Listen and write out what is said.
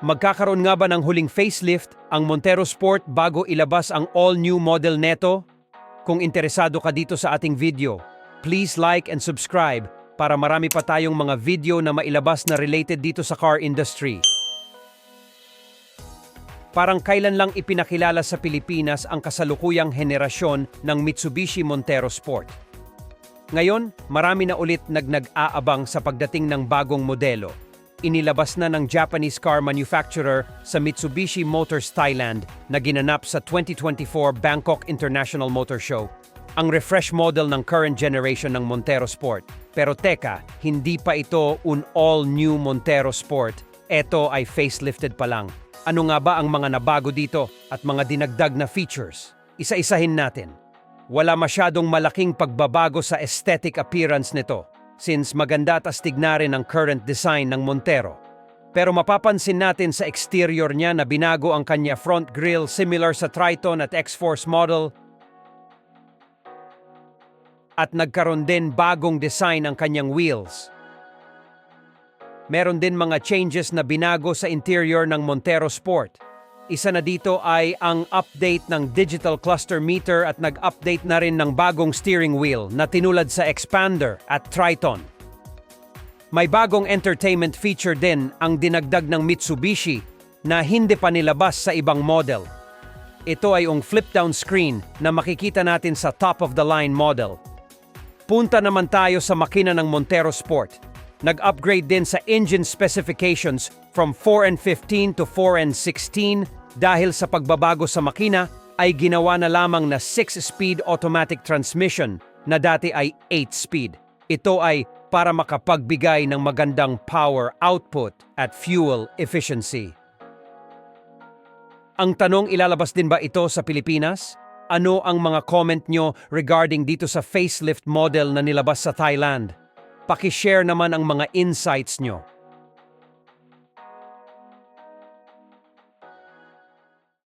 Magkakaroon nga ba ng huling facelift ang Montero Sport bago ilabas ang all-new model neto? Kung interesado ka dito sa ating video, please like and subscribe para marami pa tayong mga video na mailabas na related dito sa car industry. Parang kailan lang ipinakilala sa Pilipinas ang kasalukuyang henerasyon ng Mitsubishi Montero Sport. Ngayon, marami na ulit nag-aabang sa pagdating ng bagong modelo. Inilabas na ng Japanese car manufacturer sa Mitsubishi Motors Thailand na ginanap sa 2024 Bangkok International Motor Show. Ang refresh model ng current generation ng Montero Sport. Pero teka, hindi pa ito un all-new Montero Sport. Ito ay facelifted pa lang. Ano nga ba ang mga nabago dito at mga dinagdag na features? Isa-isahin natin. Wala masyadong malaking pagbabago sa aesthetic appearance nito, since maganda at astignarin ang current design ng Montero. Pero mapapansin natin sa exterior niya na binago ang kanya front grille similar sa Triton at X-Force model, at nagkaroon din bagong design ang kanyang wheels. Meron din mga changes na binago sa interior ng Montero Sport. Isa na dito ay ang update ng digital cluster meter at nag-update na rin ng bagong steering wheel na tinulad sa Expander at Triton. May bagong entertainment feature din ang dinagdag ng Mitsubishi na hindi pa nilabas sa ibang model. Ito ay ang flip-down screen na makikita natin sa top-of-the-line model. Punta naman tayo sa makina ng Montero Sport. Nag-upgrade din sa engine specifications from 4N15 to 4N16 dahil sa pagbabago sa makina ay ginawa na lamang na 6-speed automatic transmission na dati ay 8-speed. Ito ay para makapagbigay ng magandang power output at fuel efficiency. Ang tanong, ilalabas din ba ito sa Pilipinas? Ano ang mga comment nyo regarding dito sa facelift model na nilabas sa Thailand? Paki-share naman ang mga insights nyo.